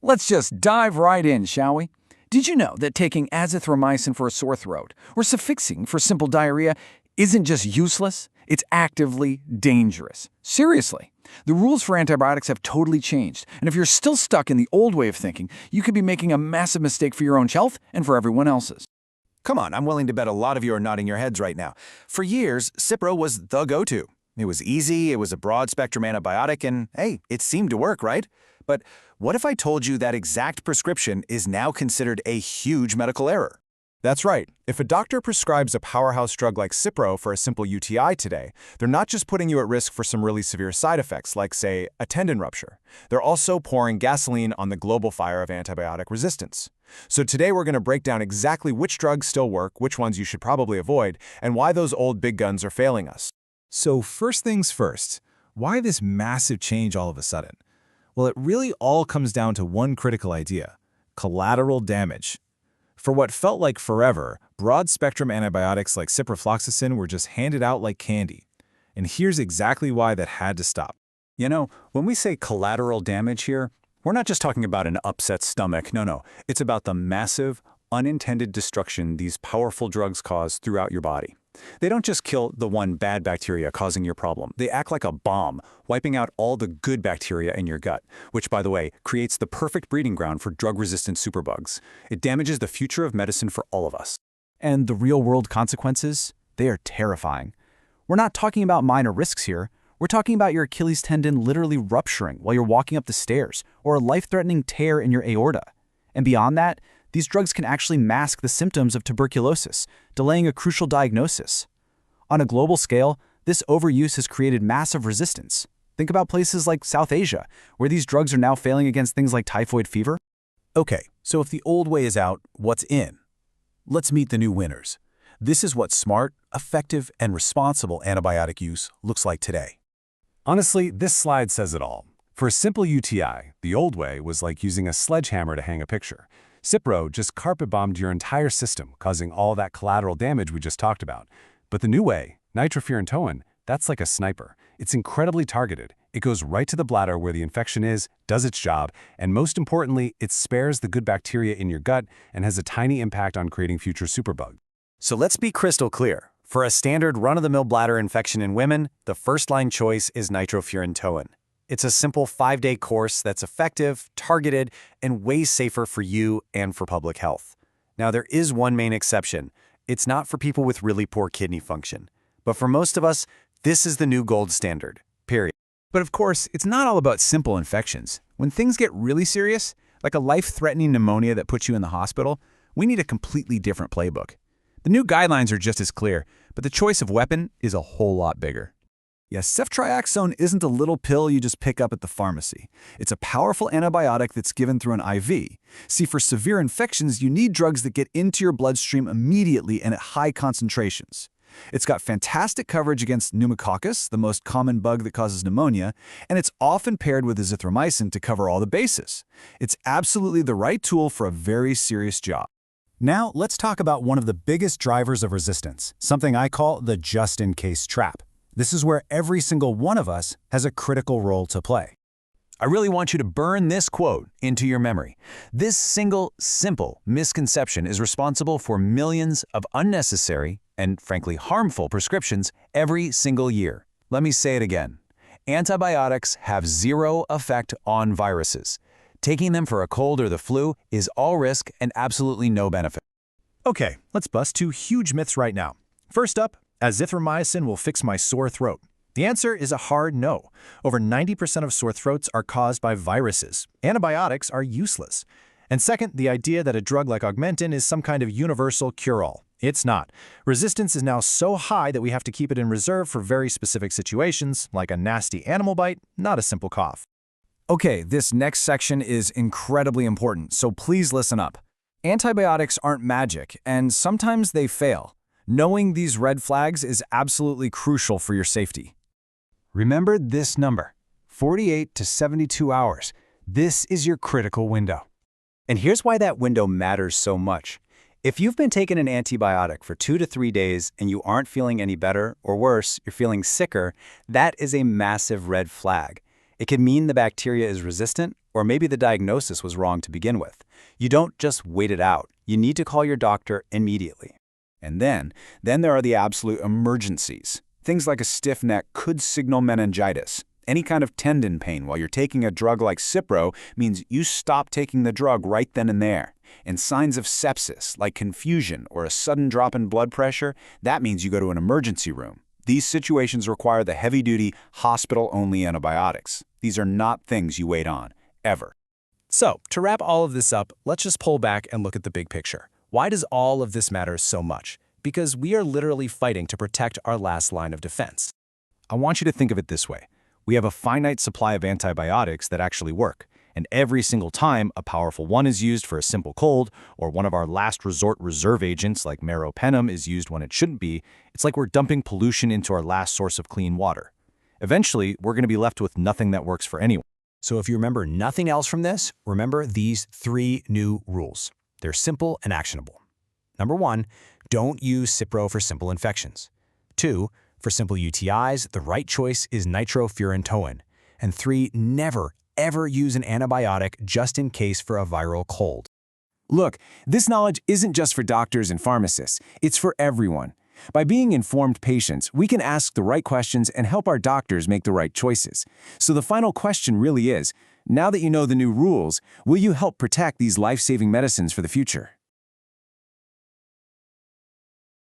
Let's just dive right in, shall we? Did you know that taking azithromycin for a sore throat or Ceftriaxone for simple diarrhea isn't just useless? It's actively dangerous. Seriously. The rules for antibiotics have totally changed, and if you're still stuck in the old way of thinking, you could be making a massive mistake for your own health and for everyone else's. Come on, I'm willing to bet a lot of you are nodding your heads right now. For years, Cipro was the go-to. It was easy, it was a broad-spectrum antibiotic, and hey, it seemed to work, right? But what if I told you that exact prescription is now considered a huge medical error? That's right. If a doctor prescribes a powerhouse drug like Cipro for a simple UTI today, they're not just putting you at risk for some really severe side effects like, say, a tendon rupture. They're also pouring gasoline on the global fire of antibiotic resistance. So today we're going to break down exactly which drugs still work, which ones you should probably avoid, and why those old big guns are failing us. So first things first, why this massive change all of a sudden? Well, it really all comes down to one critical idea: collateral damage. For what felt like forever, broad-spectrum antibiotics like ciprofloxacin were just handed out like candy. And here's exactly why that had to stop. You know, when we say collateral damage here, we're not just talking about an upset stomach. No. It's about the massive, unintended destruction these powerful drugs cause throughout your body. They don't just kill the one bad bacteria causing your problem. They act like a bomb, wiping out all the good bacteria in your gut, which, by the way, creates the perfect breeding ground for drug-resistant superbugs. It damages the future of medicine for all of us. And the real-world consequences? They are terrifying. We're not talking about minor risks here. We're talking about your Achilles tendon literally rupturing while you're walking up the stairs, or a life-threatening tear in your aorta. And beyond that, these drugs can actually mask the symptoms of tuberculosis, delaying a crucial diagnosis. On a global scale, this overuse has created massive resistance. Think about places like South Asia, where these drugs are now failing against things like typhoid fever. Okay, so if the old way is out, what's in? Let's meet the new winners. This is what smart, effective, and responsible antibiotic use looks like today. Honestly, this slide says it all. For a simple UTI, the old way was like using a sledgehammer to hang a picture. Cipro just carpet-bombed your entire system, causing all that collateral damage we just talked about. But the new way, Nitrofurantoin, that's like a sniper. It's incredibly targeted. It goes right to the bladder where the infection is, does its job, and most importantly, it spares the good bacteria in your gut and has a tiny impact on creating future superbugs. So let's be crystal clear. For a standard run-of-the-mill bladder infection in women, the first-line choice is Nitrofurantoin. It's a simple 5-day course that's effective, targeted, and way safer for you and for public health. Now, there is one main exception. It's not for people with really poor kidney function. But for most of us, this is the new gold standard, period. But of course, it's not all about simple infections. When things get really serious, like a life-threatening pneumonia that puts you in the hospital, we need a completely different playbook. The new guidelines are just as clear, but the choice of weapon is a whole lot bigger. Yes, Ceftriaxone isn't a little pill you just pick up at the pharmacy. It's a powerful antibiotic that's given through an IV. See, for severe infections, you need drugs that get into your bloodstream immediately and at high concentrations. It's got fantastic coverage against pneumococcus, the most common bug that causes pneumonia, and it's often paired with azithromycin to cover all the bases. It's absolutely the right tool for a very serious job. Now, let's talk about one of the biggest drivers of resistance, something I call the just-in-case trap. This is where every single one of us has a critical role to play. I really want you to burn this quote into your memory. This single, simple misconception is responsible for millions of unnecessary and, frankly, harmful prescriptions every single year. Let me say it again. Antibiotics have zero effect on viruses. Taking them for a cold or the flu is all risk and absolutely no benefit. Okay, let's bust 2 huge myths right now. First up, azithromycin will fix my sore throat. The answer is a hard no. Over 90% of sore throats are caused by viruses. Antibiotics are useless. And second, the idea that a drug like Augmentin is some kind of universal cure-all. It's not. Resistance is now so high that we have to keep it in reserve for very specific situations, like a nasty animal bite, not a simple cough. Okay, this next section is incredibly important, so please listen up. Antibiotics aren't magic, and sometimes they fail. Knowing these red flags is absolutely crucial for your safety. Remember this number, 48 to 72 hours. This is your critical window. And here's why that window matters so much. If you've been taking an antibiotic for 2 to 3 days and you aren't feeling any better, or worse, you're feeling sicker, that is a massive red flag. It could mean the bacteria is resistant, Or maybe the diagnosis was wrong to begin with. You don't just wait it out. You need to call your doctor immediately. And then there are the absolute emergencies. Things like a stiff neck could signal meningitis. Any kind of tendon pain while you're taking a drug like Cipro means you stop taking the drug right then and there. And signs of sepsis, like confusion or a sudden drop in blood pressure, that means you go to an emergency room. These situations require the heavy-duty, hospital-only antibiotics. These are not things you wait on, ever. So, to wrap all of this up, let's just pull back and look at the big picture. Why does all of this matter so much? Because we are literally fighting to protect our last line of defense. I want you to think of it this way. We have a finite supply of antibiotics that actually work. And every single time a powerful one is used for a simple cold, or one of our last resort reserve agents like meropenem is used when it shouldn't be, it's like we're dumping pollution into our last source of clean water. Eventually, we're going to be left with nothing that works for anyone. So if you remember nothing else from this, remember these 3 new rules. They're simple and actionable. Number 1, don't use Cipro for simple infections. 2, for simple UTIs, the right choice is Nitrofurantoin. And 3, never, ever use an antibiotic just in case for a viral cold. Look, this knowledge isn't just for doctors and pharmacists, it's for everyone. By being informed patients, we can ask the right questions and help our doctors make the right choices. So the final question really is, now that you know the new rules, will you help protect these life-saving medicines for the future?